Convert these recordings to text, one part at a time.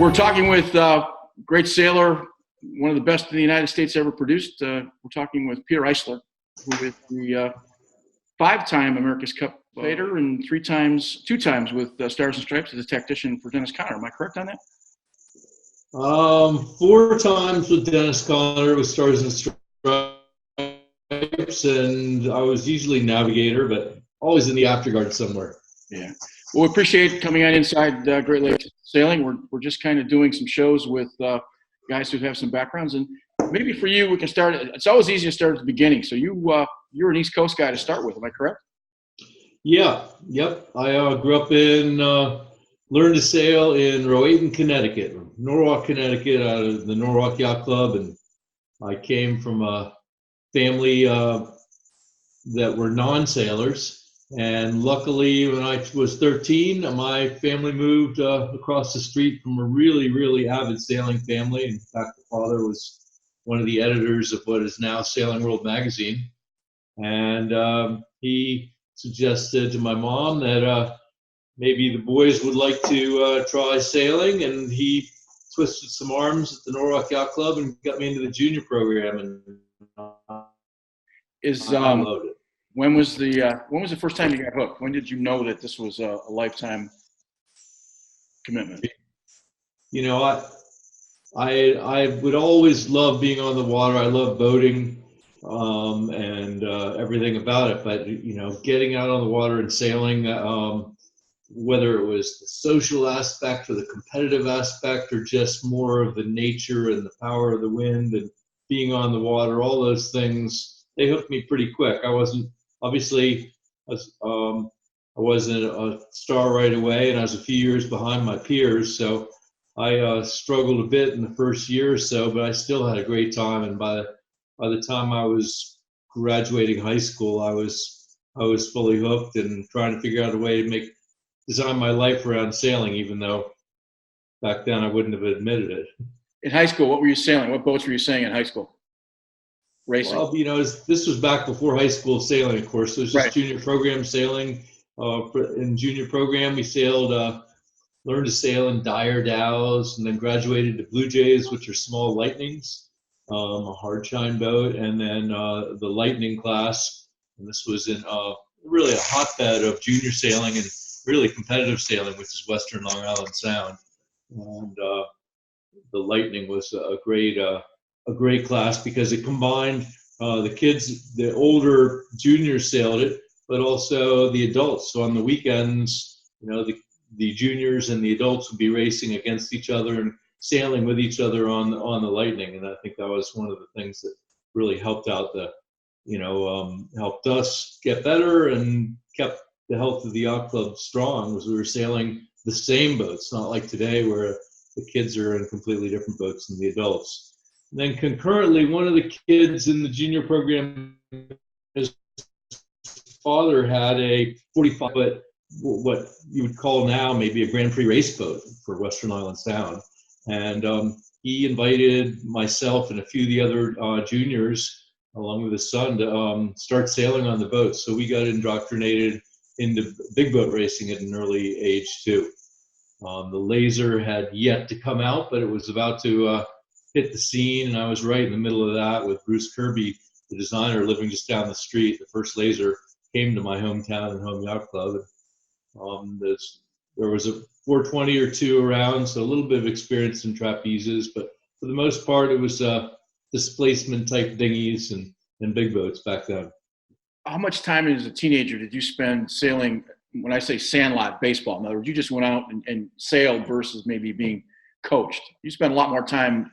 We're talking with great sailor, one of the best in the United States ever produced. We're talking with Peter Eisler, who is the five-time America's Cup fighter and two times with Stars and Stripes as a tactician for Dennis Conner. Am I correct on that? 4 times with Dennis Conner with Stars and Stripes, and I was usually navigator, but always in the afterguard somewhere. Yeah. Well, we appreciate coming on Inside Great Lakes Sailing. We're just kind of doing some shows with guys who have some backgrounds, and maybe for you, we can start. It's always easy to start at the beginning. So you're an East Coast guy to start with. Am I correct? Yeah. Yep. I grew up in, learned to sail in Rowayton, Connecticut, Norwalk, Connecticut, out of the Norwalk Yacht Club, and I came from a family that were non-sailors. And luckily, when I was 13, my family moved across the street from a really, really avid sailing family. In fact, the father was one of the editors of what is now Sailing World magazine. And he suggested to my mom that maybe the boys would like to try sailing. And he twisted some arms at the Norwalk Yacht Club and got me into the junior program. And I loved it. When was the first time you got hooked? When did you know that this was a lifetime commitment? You know, I would always love being on the water. I love boating and everything about it. But you know, getting out on the water and sailing, whether it was the social aspect or the competitive aspect, or just more of the nature and the power of the wind and being on the water, all those things, they hooked me pretty quick. I wasn't a star right away, and I was a few years behind my peers, so I struggled a bit in the first year or so, but I still had a great time. And by the time I was graduating high school, I was fully hooked and trying to figure out a way to design my life around sailing, even though back then I wouldn't have admitted it. In high school, what were you sailing? What boats were you sailing in high school? Racing. Well, you know, this was back before high school sailing, of course. So it was just junior program sailing. In junior program, we sailed, learned to sail in Dyer Dows, and then graduated to Blue Jays, which are small lightnings, a hard chine boat, and then the lightning class. And this was in really a hotbed of junior sailing and really competitive sailing, which is Western Long Island Sound. And the lightning was a great class because it combined the kids, the older juniors sailed it, but also the adults. So on the weekends, you know, the juniors and the adults would be racing against each other and sailing with each other on the lightning. And I think that was one of the things that really helped out helped us get better and kept the health of the yacht club strong, was we were sailing the same boats, not like today where the kids are in completely different boats than the adults. And then concurrently, one of the kids in the junior program, his father had a 45-foot, what you would call now maybe a Grand Prix race boat for Western Island Sound. And he invited myself and a few of the other juniors, along with his son, to start sailing on the boat. So we got indoctrinated into big boat racing at an early age too. The laser had yet to come out, but it was about to hit the scene, and I was right in the middle of that with Bruce Kirby, the designer, living just down the street. The first laser came to my hometown and home yacht club. There was a 420 or 2 around, so a little bit of experience in trapezes, but for the most part, it was displacement type dinghies and big boats back then. How much time as a teenager did you spend sailing? When I say sandlot baseball, in other words, you just went out and sailed versus maybe being coached. You spent a lot more time.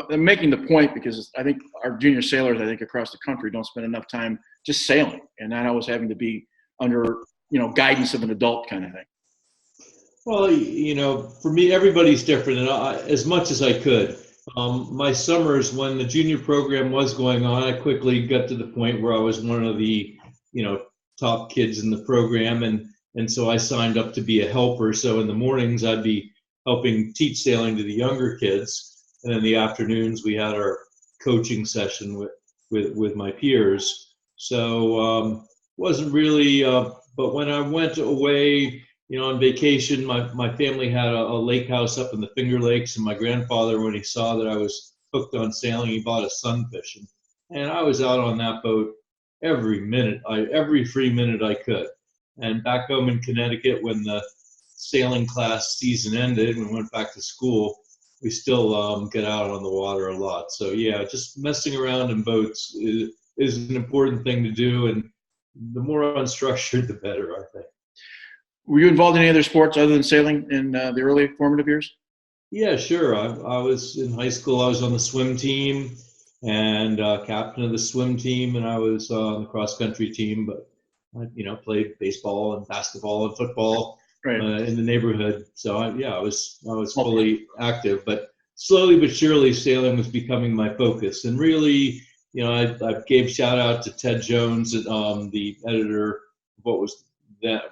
I'm making the point because I think our junior sailors, across the country, don't spend enough time just sailing and not always having to be under, guidance of an adult kind of thing. Well, you know, for me, everybody's different, and as much as I could. My summers, when the junior program was going on, I quickly got to the point where I was one of the, top kids in the program, and so I signed up to be a helper. So in the mornings, I'd be helping teach sailing to the younger kids. And in the afternoons, we had our coaching session with my peers. So wasn't really, but when I went away on vacation, my family had a lake house up in the Finger Lakes, and my grandfather, when he saw that I was hooked on sailing, he bought a sunfish, and I was out on that boat every free minute I could. And back home in Connecticut, when the sailing class season ended and we went back to school, we still get out on the water a lot. So yeah, just messing around in boats is an important thing to do, and the more unstructured, the better, I think. Were you involved in any other sports other than sailing in the early formative years? Yeah, sure. I was in high school. I was on the swim team and captain of the swim team, and I was on the cross country team. But I played baseball and basketball and football in the neighborhood. So I was fully active. But slowly but surely, sailing was becoming my focus. And really, I gave shout out to Ted Jones, the editor of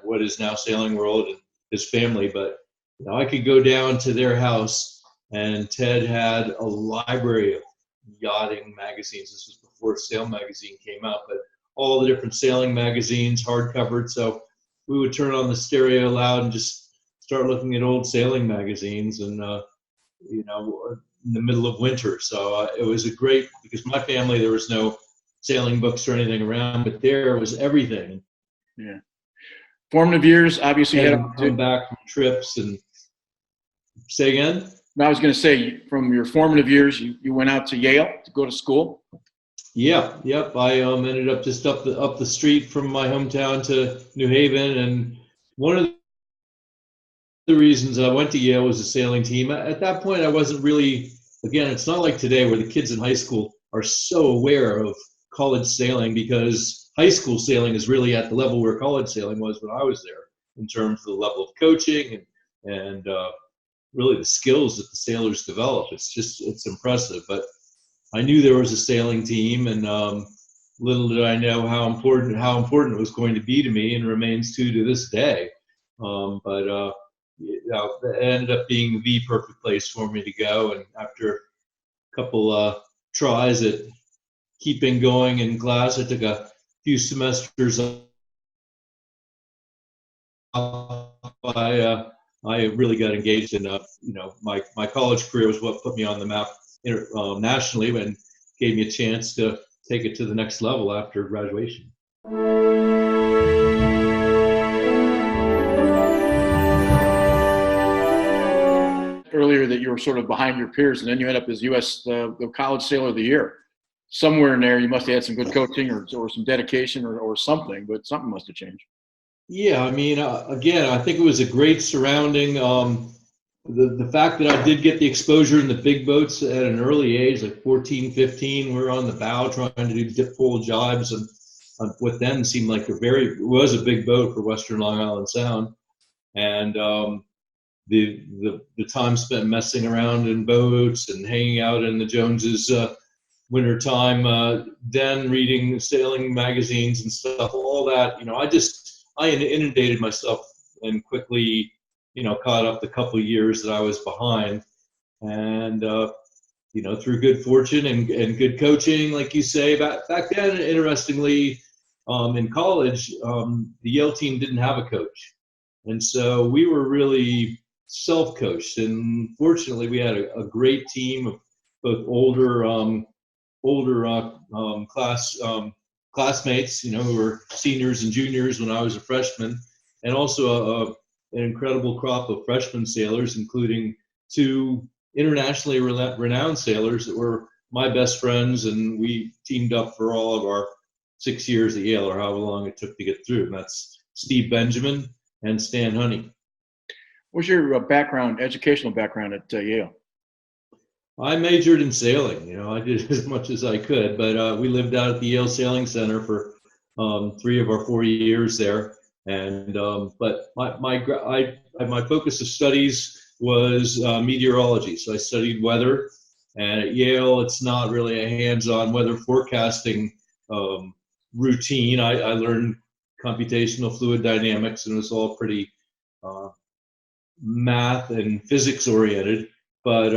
what is now Sailing World, and his family. But I could go down to their house, and Ted had a library of yachting magazines. This was before Sail Magazine came out, but all the different sailing magazines, hardcovered. So we would turn on the stereo loud and just start looking at old sailing magazines, and in the middle of winter. So it was because my family, there was no sailing books or anything around, but there was everything. Yeah. Formative years, obviously. You had to come back from trips and say again? No, I was going to say, from your formative years, you went out to Yale to go to school. Yeah, yep. I ended up just up the street from my hometown to New Haven, and one of the reasons I went to Yale was the sailing team. At that point, I wasn't really. Again, it's not like today where the kids in high school are so aware of college sailing, because high school sailing is really at the level where college sailing was when I was there, in terms of the level of coaching and really the skills that the sailors develop. It's impressive. But I knew there was a sailing team, and little did I know how important it was going to be to me, and remains to this day. But it ended up being the perfect place for me to go. And after a couple tries at keeping going in class, I took a few semesters off. I really got engaged in, my college career was what put me on the map nationally, and gave me a chance to take it to the next level after graduation. Earlier that you were sort of behind your peers, and then you end up as U.S. The College Sailor of the Year. Somewhere in there, you must have had some good coaching or some dedication or something, but something must have changed. Yeah, I mean, again, I think it was a great surrounding. The fact that I did get the exposure in the big boats at an early age, like 14, 15, we were on the bow trying to do dip pole jibes, and what then seemed like it was a big boat for Western Long Island Sound. And the time spent messing around in boats and hanging out in the Joneses wintertime, then reading sailing magazines and stuff, all that, I inundated myself and quickly, caught up the couple of years that I was behind. And, through good fortune and good coaching, like you say, back then, interestingly, in college, the Yale team didn't have a coach. And so we were really self-coached. And fortunately, we had a great team of both older classmates, who were seniors and juniors when I was a freshman, and also an incredible crop of freshman sailors, including two internationally renowned sailors that were my best friends, and we teamed up for all of our 6 years at Yale, or however long it took to get through. And that's Steve Benjamin and Stan Honey. What's your educational background at Yale? I majored in sailing. I did as much as I could, but we lived out at the Yale Sailing Center for 3 of our 4 years there. And but my focus of studies was meteorology. So I studied weather, and at Yale, it's not really a hands-on weather forecasting routine. I learned computational fluid dynamics, and it was all pretty math and physics oriented. But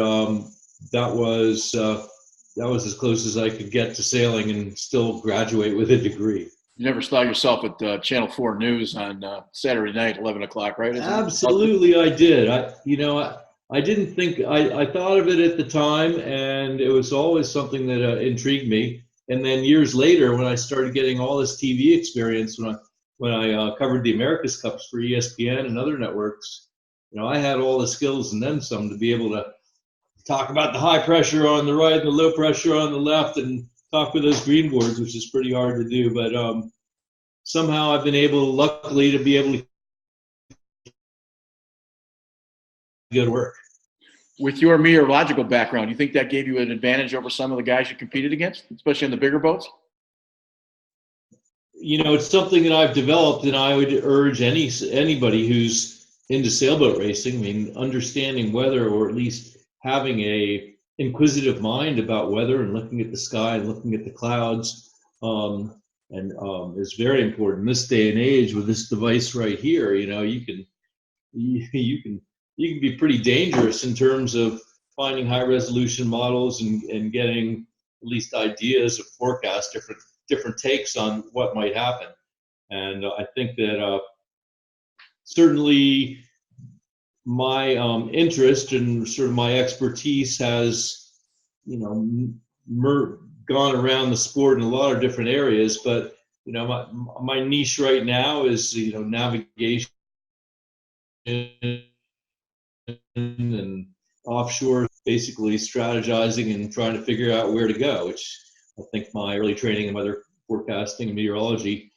that was as close as I could get to sailing and still graduate with a degree. You never saw yourself at Channel 4 News on Saturday night, 11 o'clock, right? Absolutely, I did. I didn't think, I thought of it at the time, and it was always something that intrigued me. And then years later, when I started getting all this TV experience, when I covered the America's Cups for ESPN and other networks, I had all the skills and then some to be able to talk about the high pressure on the right and the low pressure on the left, and talk with those green boards, which is pretty hard to do. But somehow I've been able, luckily, to be able to go to work. With your meteorological background, you think that gave you an advantage over some of the guys you competed against, especially on the bigger boats? It's something that I've developed, and I would urge anybody who's into sailboat racing, I mean, understanding weather, or at least having a inquisitive mind about weather and looking at the sky and looking at the clouds, is very important. In this day and age, with this device right here, you can be pretty dangerous in terms of finding high resolution models and getting at least ideas of forecast, different takes on what might happen. And I think that certainly my interest and sort of my expertise has, gone around the sport in a lot of different areas. But my niche right now is navigation and offshore, basically strategizing and trying to figure out where to go, which I think my early training in weather forecasting and meteorology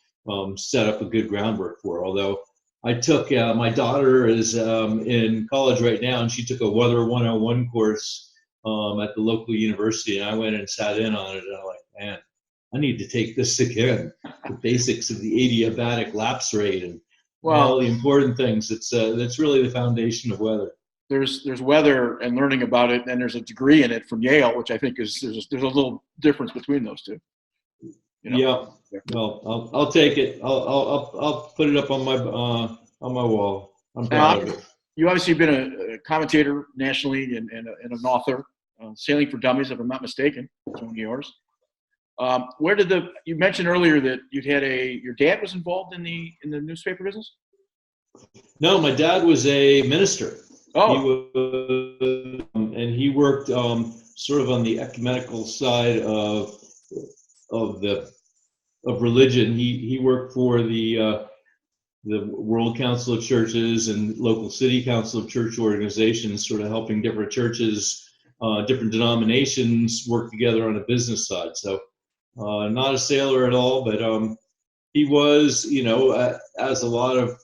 set up a good groundwork for. Although I took, my daughter is in college right now, and she took a Weather 101 course at the local university, and I went and sat in on it, and I'm like, man, I need to take this again. The basics of the adiabatic lapse rate and all the important things. That's really the foundation of weather. There's weather and learning about it, and there's a degree in it from Yale, which I think there's a little difference between those two. Yeah. Well, I'll take it. I'll put it up on my wall. I'm proud of it. You obviously have been a commentator nationally and an author. Sailing for Dummies, if I'm not mistaken, is one of yours. You mentioned earlier that your dad was involved in the newspaper business? No, my dad was a minister. Oh. He worked sort of on the ecumenical side of religion. He worked for the World Council of Churches and local city council of church organizations, sort of helping different churches, different denominations work together on a business side. So not a sailor at all, but he was, as a lot of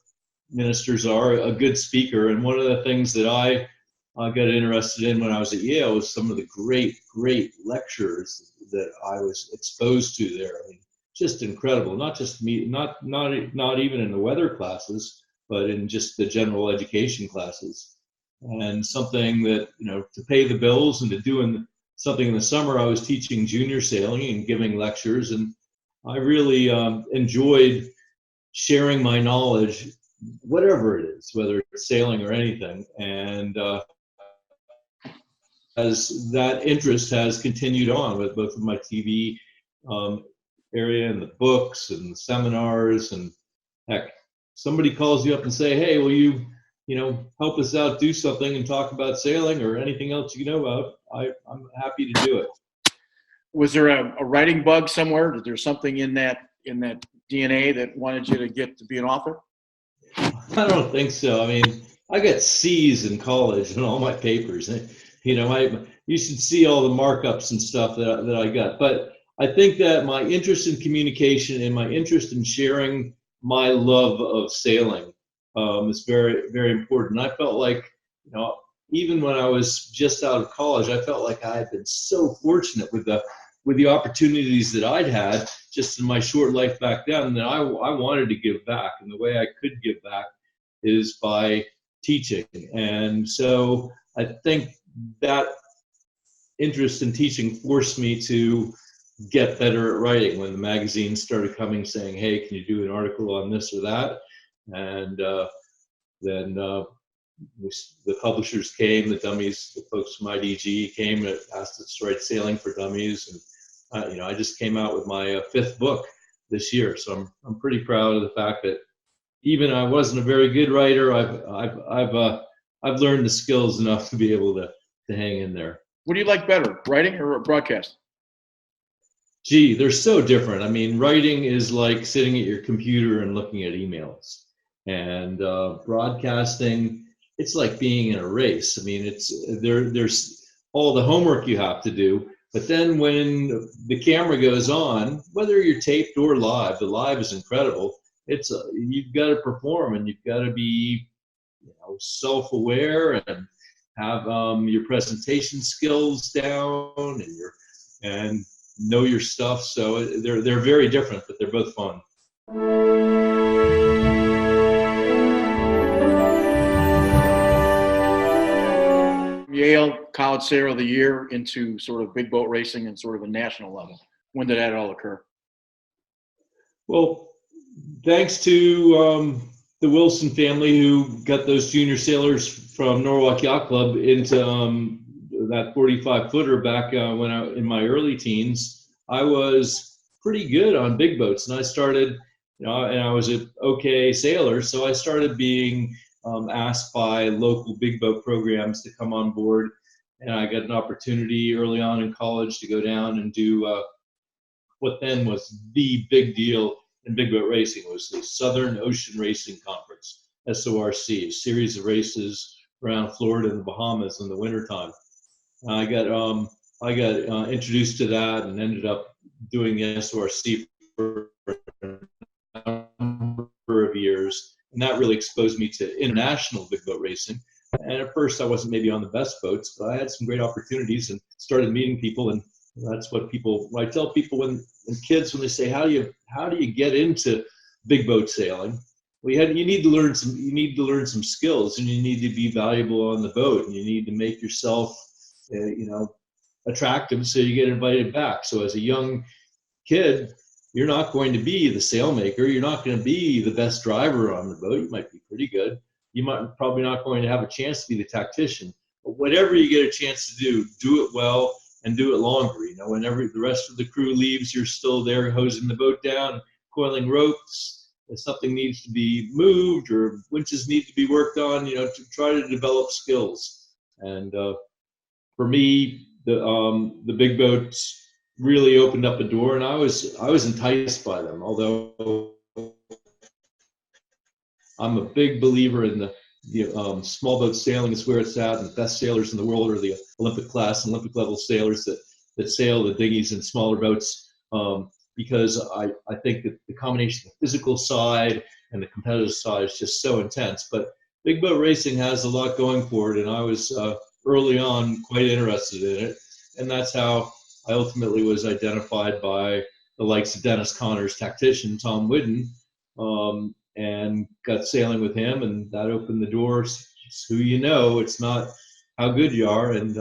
ministers are, a good speaker. And one of the things that I got interested in when I was at Yale was some of the great lectures that I was exposed to there. I mean, just incredible. Not just me, not even in the weather classes, but in just the general education classes. And something that, to pay the bills and to doing something in the summer, I was teaching junior sailing and giving lectures, and I really enjoyed sharing my knowledge, whatever it is, whether it's sailing or anything. And as that interest has continued on with both of my TV area and the books and the seminars, and heck, somebody calls you up and say, hey, will you help us out, do something and talk about sailing or anything else you know about, I'm happy to do it. Was there a writing bug somewhere? Was there something in that DNA that wanted you to get to be an author? I don't think so. I mean, I got C's in college in all my papers. You should see all the markups and stuff that I got. But I think that my interest in communication and my interest in sharing my love of sailing is very, very important. I felt like, even when I was just out of college, I felt like I had been so fortunate with the opportunities that I'd had just in my short life back then, that I wanted to give back. And the way I could give back is by teaching. And so I think that interest in teaching forced me to get better at writing when the magazines started coming saying, hey, can you do an article on this or that? And then the publishers came, the folks from IDG came and asked us to write Sailing for Dummies. And, I just came out with my fifth book this year. So I'm pretty proud of the fact that even I wasn't a very good writer, I've learned the skills enough to be able to hang in there. What do you like better, writing or broadcast? Gee, they're so different. I mean, writing is like sitting at your computer and looking at emails, and broadcasting, it's like being in a race. I mean, there's all the homework you have to do, but then when the camera goes on, whether you're taped or live, the live is incredible. You've got to perform, and you've got to be, self-aware and have your presentation skills down, and know your stuff. So they're very different, but they're both fun. Yale College Sailor of the Year into sort of big boat racing and sort of a national level. When did that all occur? Well, thanks to the Wilson family, who got those junior sailors from Norwalk Yacht Club into that 45-footer back when in my early teens. I was pretty good on big boats, and I started, and I was an okay sailor, so I started being asked by local big boat programs to come on board, and I got an opportunity early on in college to go down and do what then was the big deal in big boat racing. Was the Southern Ocean Racing Conference, SORC, a series of races around Florida and the Bahamas in the wintertime. I got introduced to that and ended up doing the SORC for a number of years, and that really exposed me to international big boat racing. And at first I wasn't maybe on the best boats, but I had some great opportunities and started meeting people. And that's what I tell people when kids, when they say, how do you get into big boat sailing? Well, you need to learn some skills, and you need to be valuable on the boat, and you need to make yourself attractive so you get invited back. So as a young kid, you're not going to be the sailmaker. You're not going to be the best driver on the boat. You might be pretty good. You might probably not going to have a chance to be the tactician. But whatever you get a chance to do it well and do it longer. Whenever the rest of the crew leaves, you're still there hosing the boat down, coiling ropes. If something needs to be moved or winches need to be worked on, to try to develop skills. And for me, the big boats really opened up a door, and I was enticed by them. Although I'm a big believer in the small boat sailing is where it's at, and the best sailors in the world are the Olympic class and Olympic level sailors that sail the dinghies and smaller boats, because I think that the combination of the physical side and the competitive side is just so intense. But big boat racing has a lot going for it, and I was early on quite interested in it, and that's how I ultimately was identified by the likes of Dennis Connor's tactician, Tom Whidden, and got sailing with him, and that opened the doors. It's who you know, it's not how good you are. And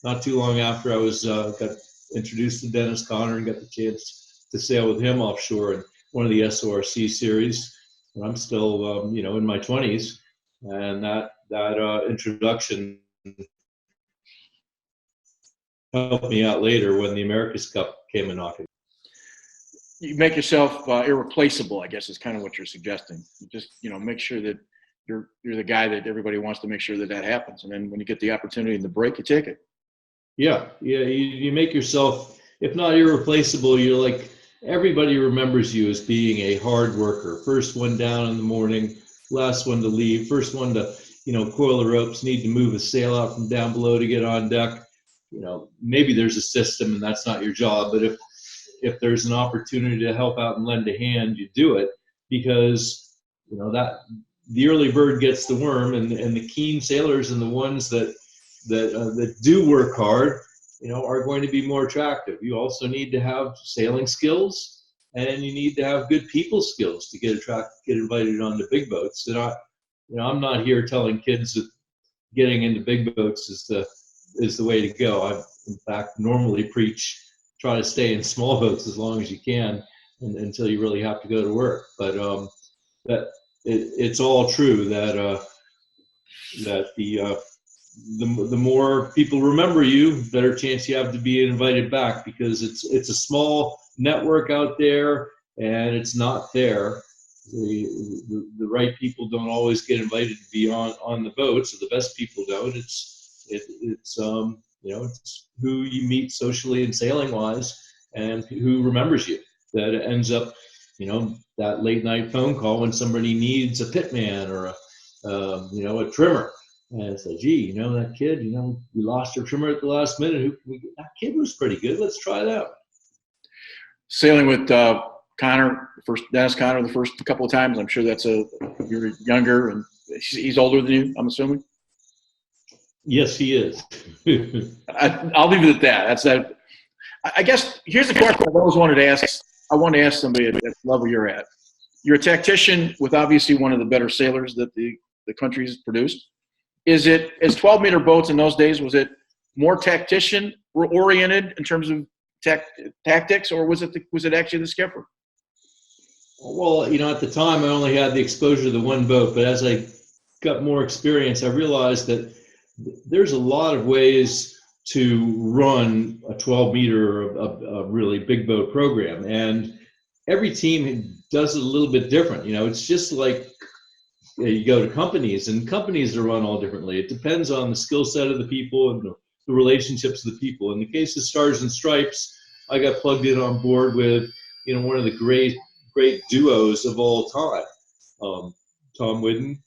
not too long after I was got introduced to Dennis Connor and got the chance to sail with him offshore in one of the SORC series. And I'm still, in my 20s, and that introduction helped me out later when the America's Cup came a knocking. You make yourself irreplaceable, I guess, is kind of what you're suggesting. You just, make sure that you're the guy that everybody wants to make sure that happens. And then when you get the opportunity in the break, you take it. Yeah. You make yourself, if not irreplaceable, you're like, everybody remembers you as being a hard worker. First one down in the morning, last one to leave, first one to, coil the ropes, need to move a sail out from down below to get on deck. Maybe there's a system and that's not your job, but if there's an opportunity to help out and lend a hand, you do it, because that the early bird gets the worm, and the keen sailors and the ones that do work hard, are going to be more attractive. You also need to have sailing skills, and you need to have good people skills to get invited onto big boats. And I'm not here telling kids that getting into big boats is the way to go. I, in fact, normally preach try to stay in small boats as long as you can until you really have to go to work. But it's all true that the the more people remember you, better chance you have to be invited back, because it's a small network out there and it's not fair. The right people don't always get invited to be on the boat, so the best people don't. It's who you meet socially and sailing wise, and who remembers you. That ends up, that late night phone call when somebody needs a pitman or a trimmer. And I said, gee, that kid, we lost our trimmer at the last minute. That kid was pretty good. Let's try that. Sailing with Dennis Connor, the first couple of times. I'm sure you're younger, and he's older than you, I'm assuming. Yes, he is. I'll leave it at that. That's that. I guess here's the question I've always wanted to ask. I want to ask somebody at the level you're at. You're a tactician with obviously one of the better sailors that the country's produced. Is it, as 12-meter boats in those days, was it more tactician oriented in terms of tactics, or was it actually the skipper? Well, at the time I only had the exposure to the one boat, but as I got more experience, I realized that there's a lot of ways to run a 12-meter, a really big boat program, and every team does it a little bit different. It's just like you go to companies, and companies are run all differently. It depends on the skill set of the people and the relationships of the people. In the case of Stars and Stripes, I got plugged in on board with one of the great duos of all time, Tom Whidden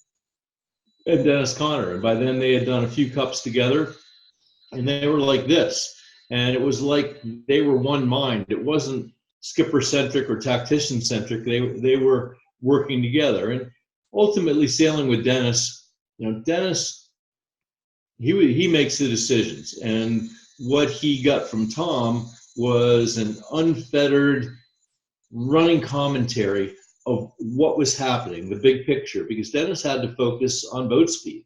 and Dennis Connor. And by then they had done a few cups together, and they were like this. And it was like they were one mind. It wasn't skipper-centric or tactician-centric. They were working together. And ultimately, sailing with Dennis, Dennis, he makes the decisions. And what he got from Tom was an unfettered running commentary of what was happening, the big picture, because Dennis had to focus on boat speed.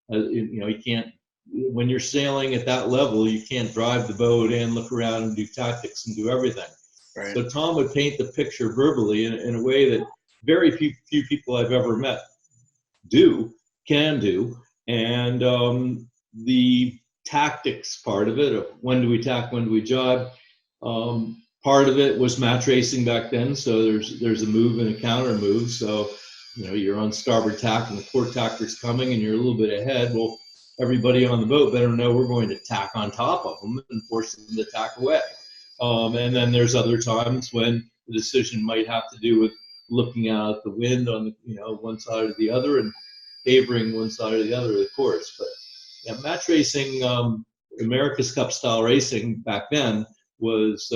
You can't, when you're sailing at that level, you can't drive the boat and look around and do tactics and do everything. Right. So Tom would paint the picture verbally in a way that very few people I've ever met can do. And the tactics part of it, of when do we tack, when do we jibe, part of it was match racing back then. So there's a move and a counter move. So, you're on starboard tack and the port tacker's coming and you're a little bit ahead. Well, everybody on the boat better know we're going to tack on top of them and force them to tack away. And then there's other times when the decision might have to do with looking out at the wind on one side or the other and favoring one side or the other of the course. But yeah, match racing, America's Cup style racing back then was,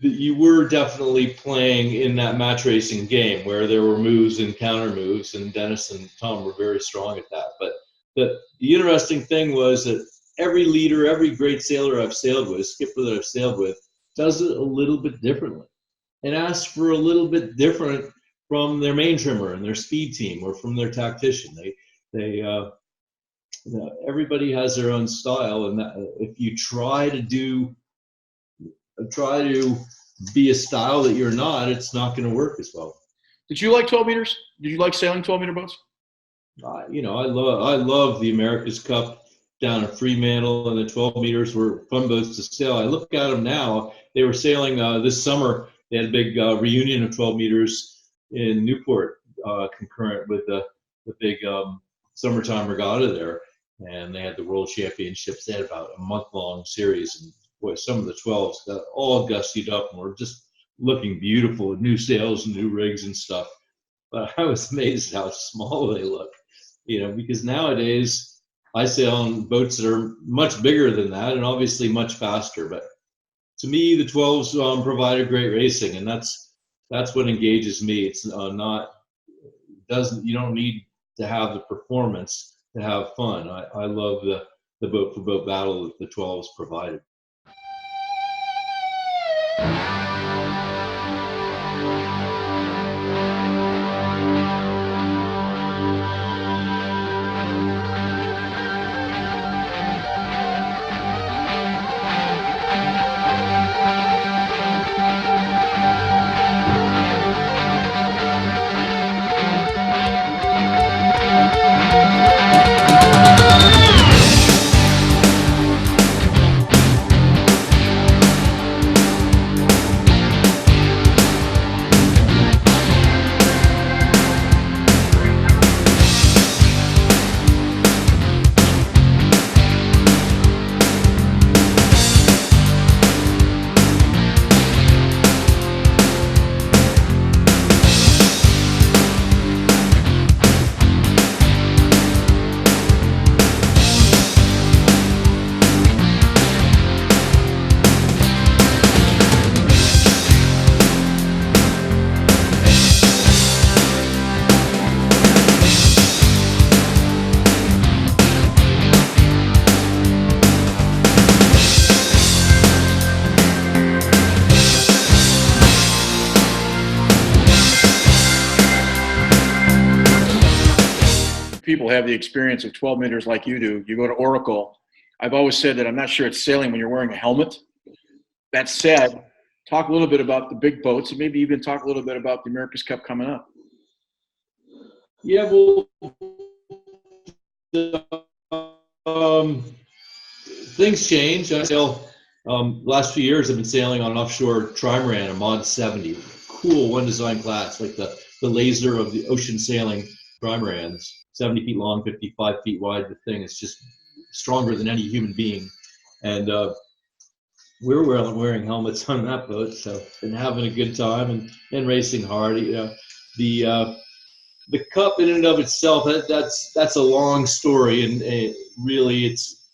you were definitely playing in that match racing game where there were moves and counter moves, and Dennis and Tom were very strong at that. But the interesting thing was that every leader, every great sailor I've sailed with, skipper that I've sailed with, does it a little bit differently and asks for a little bit different from their main trimmer and their speed team or from their tactician. Everybody has their own style, and if you try to be a style that you're not, it's not going to work as well. Did you like 12 meters? Did you like sailing 12-meter boats? I love the America's Cup down at Fremantle, and the 12 meters were fun boats to sail. I look at them now. They were sailing this summer. They had a big reunion of 12 meters in Newport, concurrent with the big summertime regatta there. And they had the World Championships. They had about a month-long series, and boy, some of the 12s got all gussied up and were just looking beautiful with new sails and new rigs and stuff. But I was amazed how small they look, because nowadays I sail on boats that are much bigger than that and obviously much faster. But to me, the 12s provided great racing, and that's what engages me. It's you don't need to have the performance to have fun. I love the boat for boat battle that the 12s provided. people have the experience of 12 meters like you do. You go to Oracle. I've always said that I'm not sure it's sailing when you're wearing a helmet. That said, talk a little bit about the big boats and maybe even talk a little bit about the America's Cup coming up. Yeah, well, um, things change. I sail. Last few years, I've been sailing on an offshore trimaran, a Mod 70. Cool, one design class, like the laser of the ocean sailing trimarans. 70 feet long, 55 feet wide. The thing is just stronger than any human being. And we're wearing helmets on that boat, so been having a good time and racing hard. You know, the cup in and of itself, that's a long story, and really it's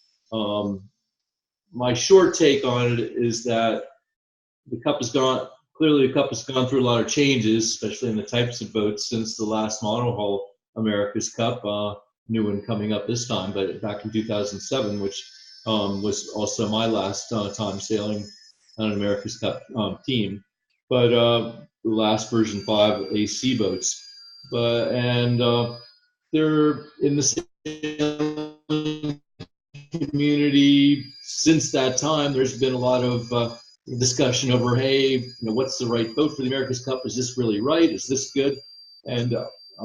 my short take on it is that the cup has gone through a lot of changes, especially in the types of boats since the last monohull America's Cup, new one coming up this time, but back in 2007, which was also my last time sailing on an America's Cup team. But the last version 5 AC boats, and they're in the sailing community since that time. There's been a lot of discussion over, hey, what's the right boat for the America's Cup? Is this really right? Is this good? And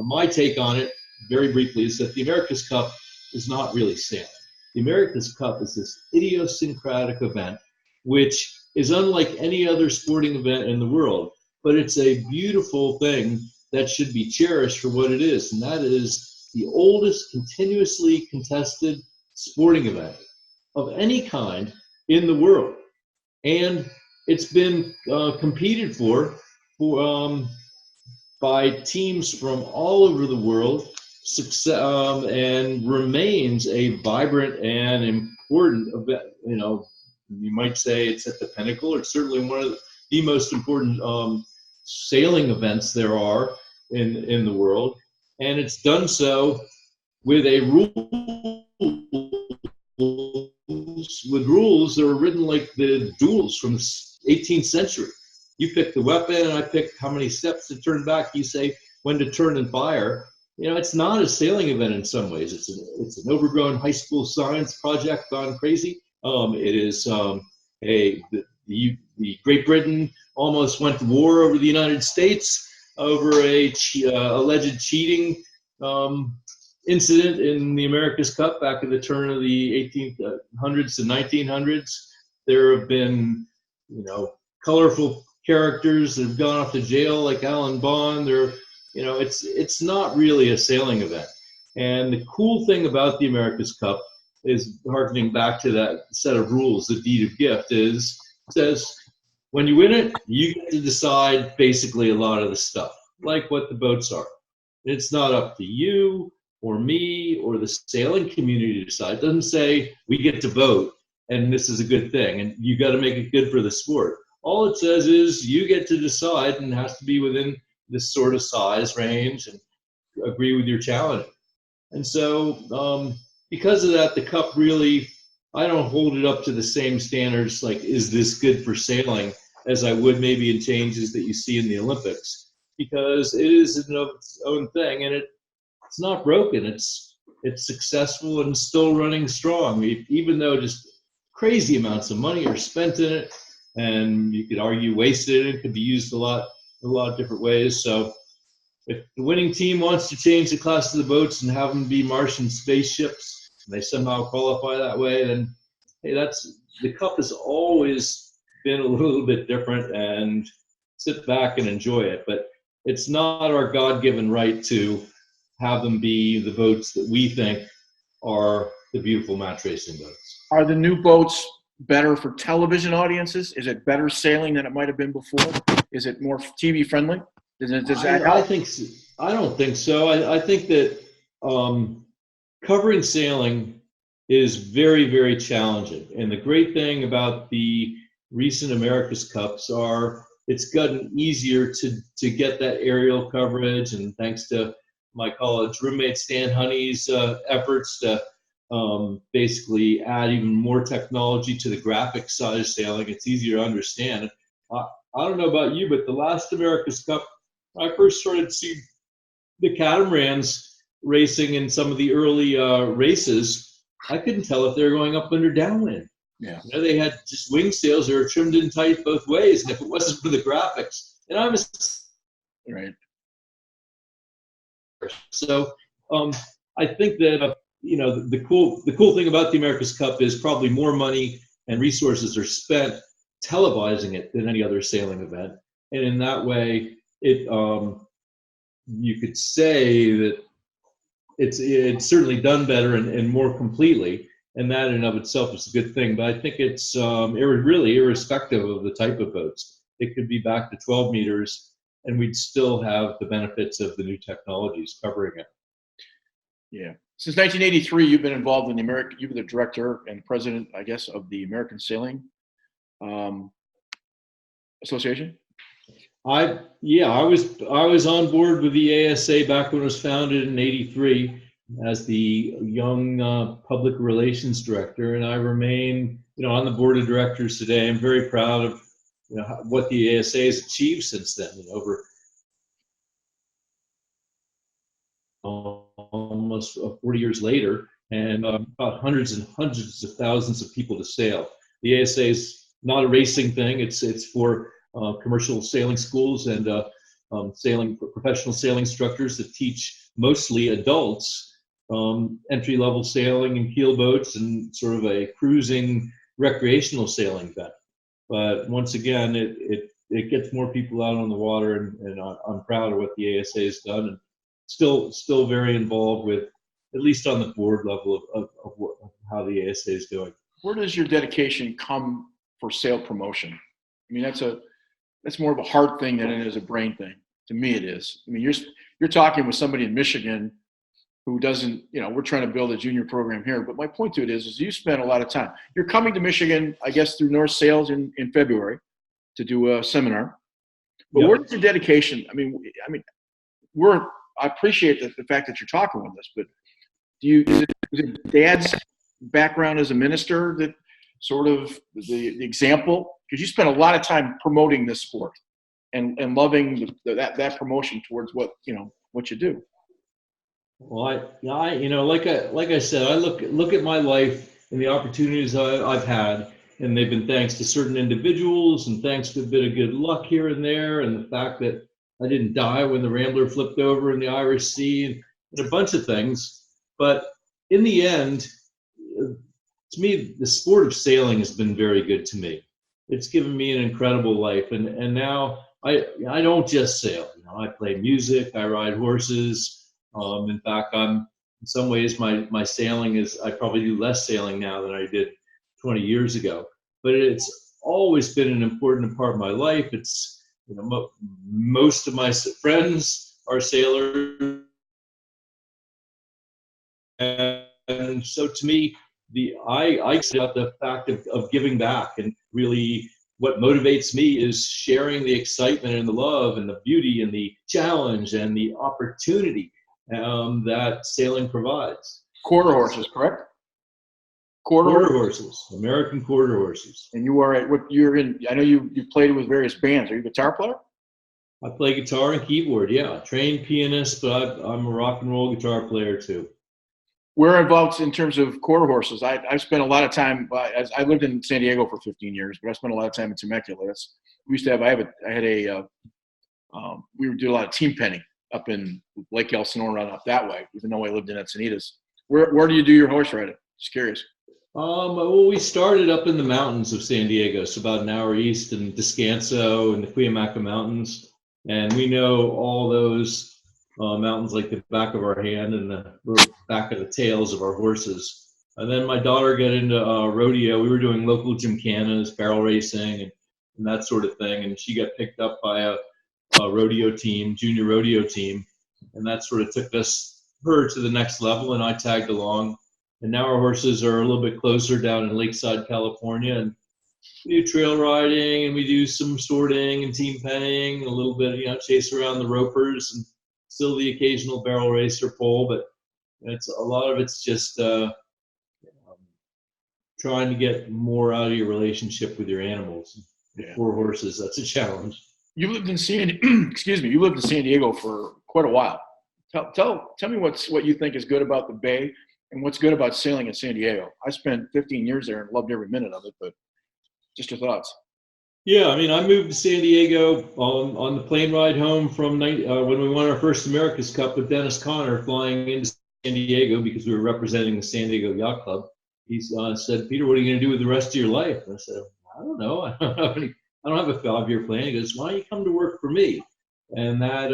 my take on it, very briefly, is that the America's Cup is not really sailing. The America's Cup is this idiosyncratic event, which is unlike any other sporting event in the world, but it's a beautiful thing that should be cherished for what it is, and that is the oldest continuously contested sporting event of any kind in the world. And it's been competed for by teams from all over the world, and remains a vibrant and important event. You might say it's at the pinnacle. It's certainly one of the most important sailing events there are in the world, and it's done so with rules that are written like the duels from the 18th century. You pick the weapon, and I pick how many steps to turn back. You say when to turn and fire. It's not a sailing event in some ways. It's an overgrown high school science project gone crazy. It is the Great Britain almost went to war over the United States over a alleged cheating incident in the America's Cup back at the turn of the 1800s to 1900s. There have been, colorful characters that have gone off to jail like Alan Bond. It's not really a sailing event. And the cool thing about the America's Cup is, harkening back to that set of rules, the deed of gift, says when you win it, you get to decide basically a lot of the stuff, like what the boats are. It's not up to you or me or the sailing community to decide. It doesn't say we get to vote and this is a good thing and you got to make it good for the sport. All it says is you get to decide, and it has to be within this sort of size range and agree with your challenge. And so because of that, the cup really, I don't hold it up to the same standards, like is this good for sailing, as I would maybe in changes that you see in the Olympics, because it is its own thing, and it's not broken. It's successful and still running strong, even though just crazy amounts of money are spent in it, and you could argue wasted. It could be used a lot of different ways. So if the winning team wants to change the class of the boats and have them be Martian spaceships, and they somehow qualify that way, then hey, the cup has always been a little bit different, and sit back and enjoy it. But it's not our God-given right to have them be the boats that we think are the beautiful match racing boats. Are the new boats better for television audiences? Is it better sailing than it might have been before? Is it more TV friendly? Does that help? I think so. I don't think so. I think that covering sailing is very, very challenging. And the great thing about the recent America's Cups are it's gotten easier to get that aerial coverage, and thanks to my college roommate Stan Honey's efforts to basically add even more technology to the graphic side of sailing, it's easier to understand. I don't know about you, but the last America's Cup, I first started to see the catamarans racing in some of the early races, I couldn't tell if they were going upwind or downwind. Yeah. You know, they had just wing sails that were trimmed in tight both ways, and if it wasn't for the graphics, and I'm a Right. so I think that you know, the cool thing about the America's Cup is probably more money and resources are spent televising it than any other sailing event, and in that way, it you could say that it's certainly done better and more completely, and that in and of itself is a good thing. But I think it's really irrespective of the type of boats. It could be back to 12 meters, and we'd still have the benefits of the new technologies covering it. Yeah. Since 1983, you've been involved in the American. You were the director and president, I guess, of the American Sailing Association. I was on board with the ASA back when it was founded in '83 as the young public relations director, and I remain, you know, on the board of directors today. I'm very proud of, you know, what the ASA has achieved since then. You know, over almost 40 years later, and about hundreds and hundreds of thousands of people to sail. The ASA is not a racing thing. It's for commercial sailing schools and professional sailing instructors that teach mostly adults entry-level sailing and keel boats and sort of a cruising recreational sailing event. But once again, it gets more people out on the water, and I'm proud of what the ASA has done, and still very involved with, at least on the board level, of how the ASA is doing. Where does your dedication come for sail promotion? I mean, that's more of a heart thing than it is a brain thing. To me, it is. I mean, you're talking with somebody in Michigan who doesn't, you know, we're trying to build a junior program here. But my point to it is you spend a lot of time. You're coming to Michigan, I guess, through North Sales in February to do a seminar. But Yep. Where does your dedication? I mean, I appreciate the fact that you're talking with us, but is it Dad's background as a minister that sort of the example? Because you spend a lot of time promoting this sport and loving that promotion towards what you do. Well, I you know, like I said, I look at my life and the opportunities I've had, and they've been thanks to certain individuals and thanks to a bit of good luck here and there, and the fact that I didn't die when the Rambler flipped over in the Irish Sea, and a bunch of things. But in the end, to me, the sport of sailing has been very good to me. It's given me an incredible life, and now I don't just sail. You know, I play music, I ride horses. In fact, in some ways my sailing is, I probably do less sailing now than I did 20 years ago. But it's always been an important part of my life. It's, you know, most of my friends are sailors, and so to me, I say about the fact of giving back, and really what motivates me is sharing the excitement and the love and the beauty and the challenge and the opportunity that sailing provides. Quarter horses, correct? Quarter horses, American quarter horses. And you are you're in. I know you played with various bands. Are you a guitar player? I play guitar and keyboard. Yeah, trained pianist, but I'm a rock and roll guitar player too. We're involved in terms of quarter horses. I spent a lot of time. I lived in San Diego for 15 years, but I spent a lot of time in Temecula. We used to have. We would do a lot of team penning up in Lake Elsinore, up that way, even though I lived in Encinitas. Where do you do your horse riding? Just curious. Well, we started up in the mountains of San Diego, so about an hour east, in Descanso and the Cuyamaca Mountains. And we know all those mountains like the back of our hand and the back of the tails of our horses. And then my daughter got into rodeo. We were doing local gymkhanas, barrel racing, and that sort of thing. And she got picked up by a rodeo team, junior rodeo team, and that sort of took her to the next level, and I tagged along. And now our horses are a little bit closer down in Lakeside, California, and we do trail riding, and we do some sorting and team penning, a little bit, you know, chase around the ropers, and still the occasional barrel race or pole, but it's a lot of it's just trying to get more out of your relationship with your animals. Yeah. 4 horses, that's a challenge. You lived in You lived in San Diego for quite a while. Tell me what you think is good about the Bay and what's good about sailing in San Diego. I spent 15 years there and loved every minute of it, but just your thoughts. Yeah, I mean, I moved to San Diego on the plane ride home from when we won our first America's Cup with Dennis Conner flying into San Diego because we were representing the San Diego Yacht Club. He said, "Peter, what are you going to do with the rest of your life?" And I said, "I don't know. I don't have a 5-year plan." He goes, "Why don't you come to work for me?" And that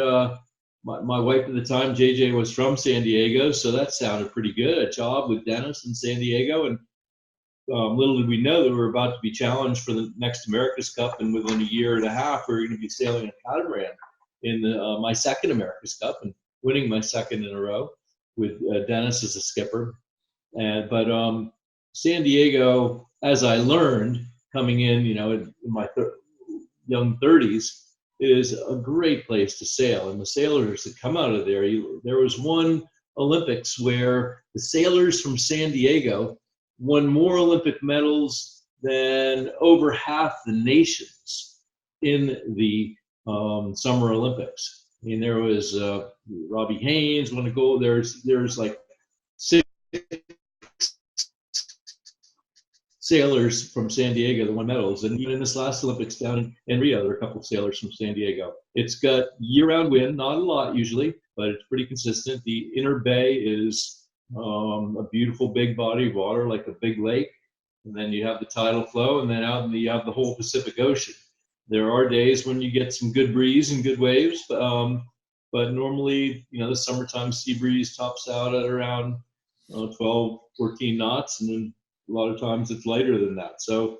my wife at the time, JJ, was from San Diego, so that sounded pretty good. A job with Dennis in San Diego, and little did we know that we were about to be challenged for the next America's Cup, and within a year and a half, we were going to be sailing a catamaran in my second America's Cup and winning my second in a row with Dennis as a skipper. But San Diego, as I learned coming in, in my young 30s, is a great place to sail. And the sailors that come out of there, there was one Olympics where the sailors from San Diego won more Olympic medals than over half the nations in the Summer Olympics. I mean, there was Robbie Haynes won a gold. There's like 6 sailors from San Diego that won medals. And even in this last Olympics down in Rio, there are a couple of sailors from San Diego. It's got year-round wind, not a lot usually, but it's pretty consistent. The inner bay is a beautiful big body of water, like a big lake. And then you have the tidal flow, and then out in you have the whole Pacific Ocean. There are days when you get some good breeze and good waves, but normally, the summertime sea breeze tops out at around 12, 14 knots, and then a lot of times it's lighter than that. So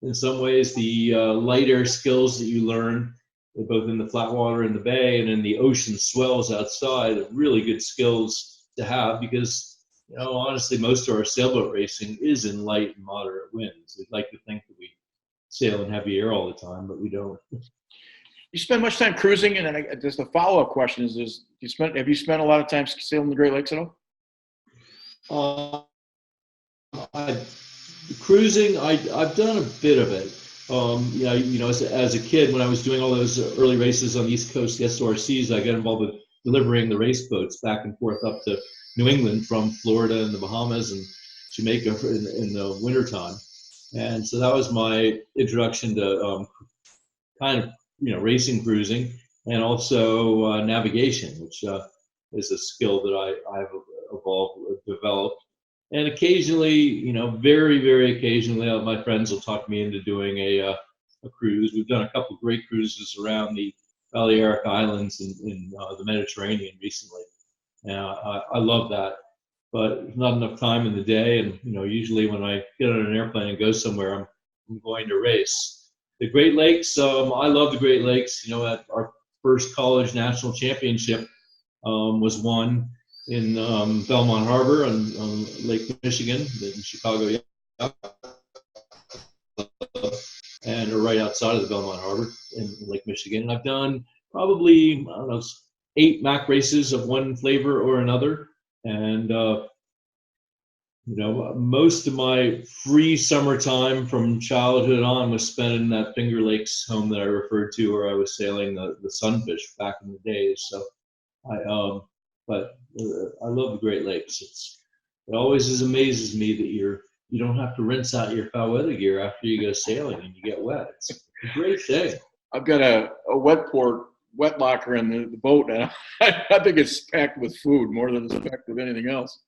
in some ways, the light air skills that you learn, both in the flat water in the bay and in the ocean swells outside, are really good skills to have because, honestly, most of our sailboat racing is in light and moderate winds. We'd like to think that we sail in heavy air all the time, but we don't. You spend much time cruising, and then just a follow-up question is: have you spent a lot of time sailing the Great Lakes at all? Cruising, I've done a bit of it. As a kid, when I was doing all those early races on the East Coast, the SORCs, I got involved with delivering the race boats back and forth up to New England from Florida and the Bahamas and Jamaica in the wintertime. And so that was my introduction to racing cruising, and also navigation, which is a skill that I've developed. And occasionally, very, very occasionally, my friends will talk me into doing a cruise. We've done a couple of great cruises around the Balearic Islands in the Mediterranean recently. And I love that, but not enough time in the day. And, usually when I get on an airplane and go somewhere, I'm going to race. The Great Lakes, I love the Great Lakes. At our first college national championship was won in Belmont Harbor on Lake Michigan, in Chicago, and right outside of the Belmont Harbor in Lake Michigan. And I've done probably, 8 MAC races of one flavor or another. And, most of my free summertime from childhood on was spent in that Finger Lakes home that I referred to, where I was sailing the Sunfish back in the days. So but I love the Great Lakes. It always amazes me that you don't have to rinse out your foul weather gear after you go sailing and you get wet. It's a great thing. I've got a wet locker in the boat, and I think it's packed with food more than it's packed with anything else.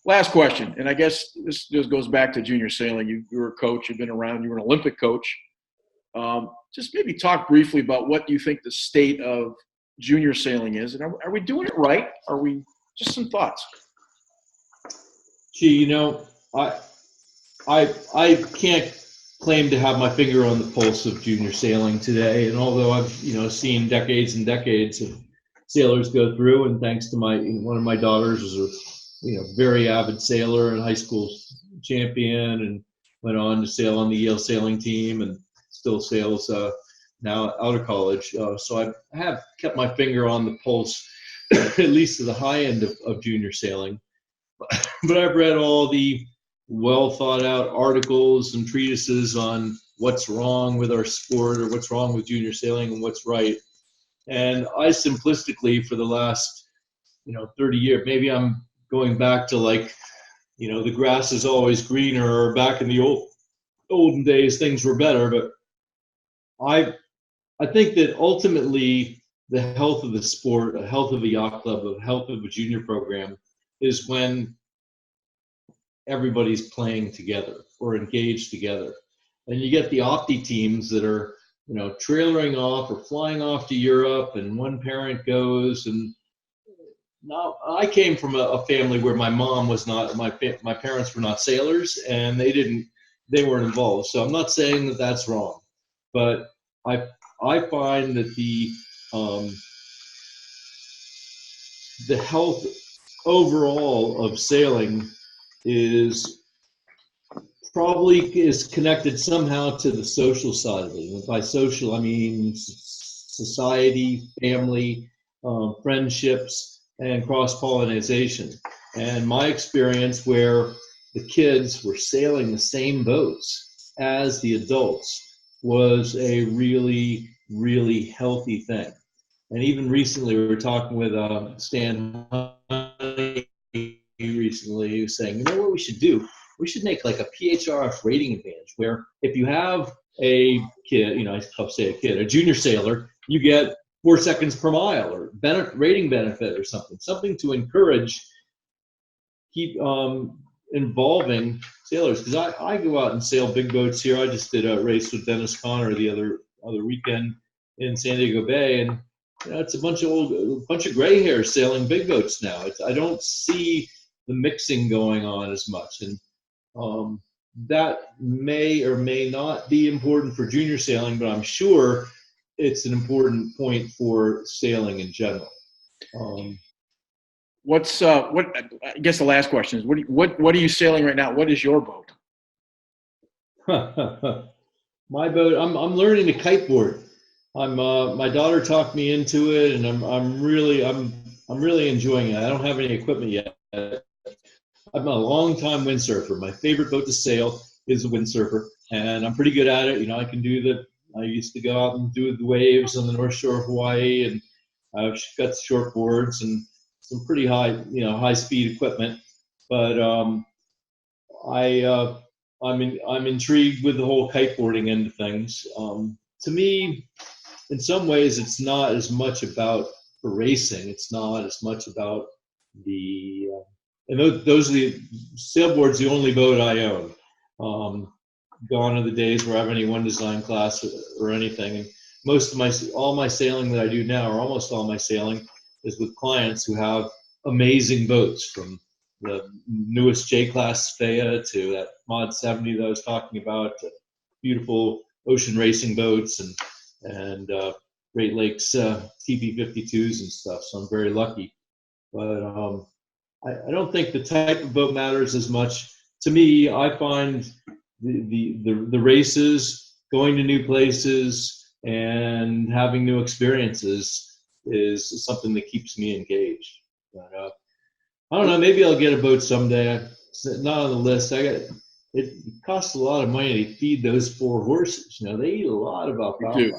Last question, and I guess this just goes back to junior sailing. You were a coach. You've been around. You were an Olympic coach. Just maybe talk briefly about what you think the state of junior sailing is, and are we doing it right? Are we just some thoughts? Gee, I can't claim to have my finger on the pulse of junior sailing today, and although I've seen decades and decades of sailors go through, and thanks to one of my daughters was a very avid sailor and high school champion, and went on to sail on the Yale sailing team and still sails now out of college. So I have kept my finger on the pulse, at least to the high end of junior sailing. But I've read all the well thought out articles and treatises on what's wrong with our sport, or what's wrong with junior sailing and what's right. And I simplistically, for the last 30 years. Maybe I'm going back to like, the grass is always greener, or back in the olden days things were better. But I think that ultimately the health of the sport, the health of a yacht club, the health of a junior program is when everybody's playing together or engaged together. And you get the opti teams that are, trailering off or flying off to Europe, and one parent goes. And now I came from a family where my mom was not, my parents were not sailors, and they weren't involved. So I'm not saying that that's wrong, but I find that the health overall of sailing is connected somehow to the social side of it. And by social, I mean society, family, friendships, and cross-pollination. And my experience, where the kids were sailing the same boats as the adults, was a really, really healthy thing. And even recently, we were talking with Stan Honey recently, he was saying, what we should do? We should make like a PHRF rating advantage, where if you have a kid, a junior sailor, you get 4 seconds per mile, or rating benefit, or something to encourage, keep involving sailors. Because I go out and sail big boats here. I just did a race with Dennis Conner the other weekend in San Diego Bay, and it's a bunch of gray hairs sailing big boats now. I don't see the mixing going on as much, and that may or may not be important for junior sailing, but I'm sure it's an important point for sailing in general. What I guess the last question is, what are you sailing right now? What is your boat? My boat, I'm learning to kiteboard. My daughter talked me into it, and I'm really enjoying it. I don't have any equipment yet. I'm a long-time windsurfer. My favorite boat to sail is a windsurfer, and I'm pretty good at it. I used to go out and do the waves on the North Shore of Hawaii, and I've got short boards and some pretty high-speed equipment. But I'm intrigued with the whole kiteboarding end of things. To me, in some ways, it's not as much about the racing. It's not as much about and those are the sailboard's the only boat I own. Gone are the days where I have any one design class or anything. And all my sailing that I do now, or almost all my sailing, is with clients who have amazing boats, from the newest J-class Spea to that Mod 70 that I was talking about, to beautiful ocean racing boats and Great Lakes TP52s and stuff. So I'm very lucky. But I don't think the type of boat matters as much. To me, I find the races, going to new places, and having new experiences is something that keeps me engaged. But, I don't know. Maybe I'll get a boat someday. It's not on the list. It costs a lot of money to feed those 4 horses. They eat a lot of alfalfa.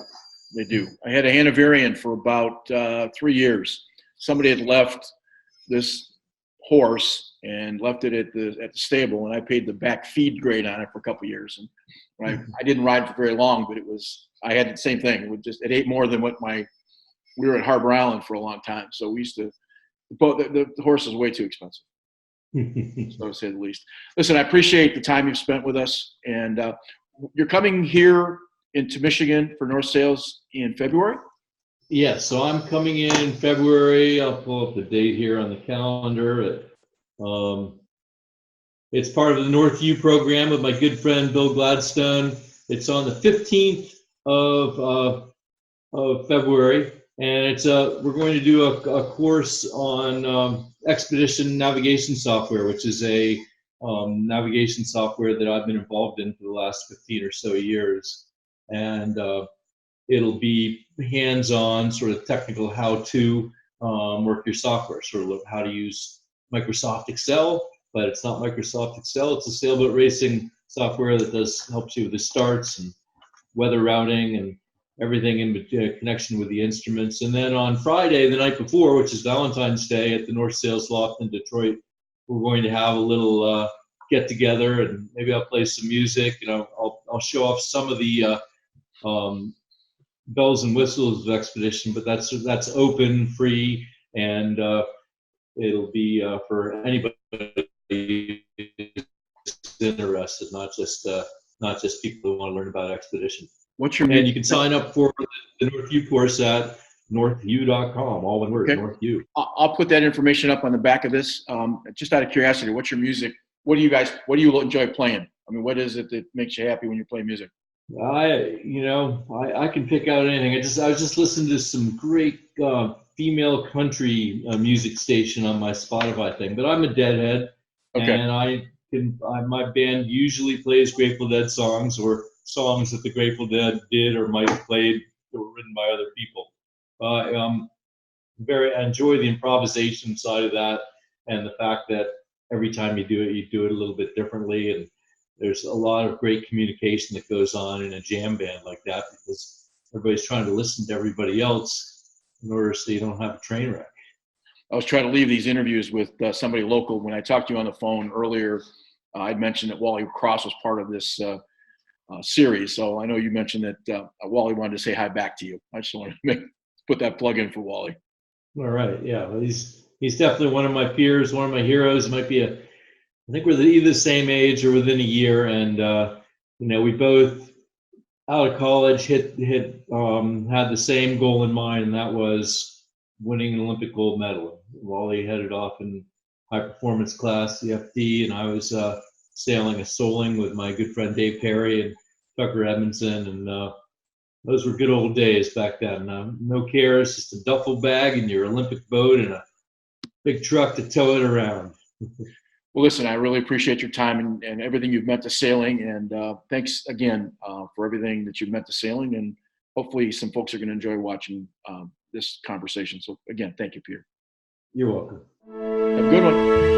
They do. I had a Hanoverian for about 3 years. Somebody had left this horse and left it at the stable, and I paid the back feed grade on it for a couple of years. And I didn't ride for very long, but I had the same thing. It ate more than what we were at Harbor Island for a long time. So we used to, the horse is way too expensive. So to say the least. Listen, I appreciate the time you've spent with us, and you're coming here into Michigan for North Sails in February? Yes, so I'm coming in February. I'll pull up the date here on the calendar. It's part of the North U program with my good friend Bill Gladstone. It's on the 15th of February, and we're going to do a course on Expedition navigation software, which is a navigation software that I've been involved in for the last 15 or so years. And it'll be hands-on, sort of technical how-to work your software, sort of how to use Microsoft Excel, but it's not Microsoft Excel. It's a sailboat racing software that helps you with the starts and weather routing and everything in connection with the instruments. And then on Friday, the night before, which is Valentine's Day at the North Sales Loft in Detroit, we're going to have a little get together, and maybe I'll play some music. I'll show off some of the bells and whistles of Expedition, but that's open, free, and it'll be for anybody who's interested, not just people who want to learn about Expedition. And you can sign up for the Northview course at northview.com, all one word, okay. Northview. I'll put that information up on the back of this. Just out of curiosity, what's your music? What do you enjoy playing? I mean, what is it that makes you happy when you play music? I can pick out anything. I was just listening to some great female country music station on my Spotify thing, but I'm a Deadhead, okay. And my band usually plays Grateful Dead songs or songs that the Grateful Dead did or might have played that were written by other people. I enjoy the improvisation side of that, and the fact that every time you do it a little bit differently, and there's a lot of great communication that goes on in a jam band like that, because everybody's trying to listen to everybody else in order so you don't have a train wreck. I was trying to leave these interviews with somebody local. When I talked to you on the phone earlier, I'd mentioned that Wally Cross was part of this series. So I know you mentioned that Wally wanted to say hi back to you. I just wanted to put that plug in for Wally. All right. Yeah. Well, he's definitely one of my peers, one of my heroes. I think we're either the same age or within a year. And, we both out of college had the same goal in mind, and that was winning an Olympic gold medal. Wally headed off in high performance class, the FD, and I was sailing a Soling with my good friend Dave Perry and Tucker Edmondson, and those were good old days back then. No cares, just a duffel bag and your Olympic boat and a big truck to tow it around. Well, listen, I really appreciate your time and everything you've meant to sailing, and thanks again for everything that you've meant to sailing, and hopefully some folks are going to enjoy watching this conversation. So again, thank you, Peter. You're welcome. Have a good one.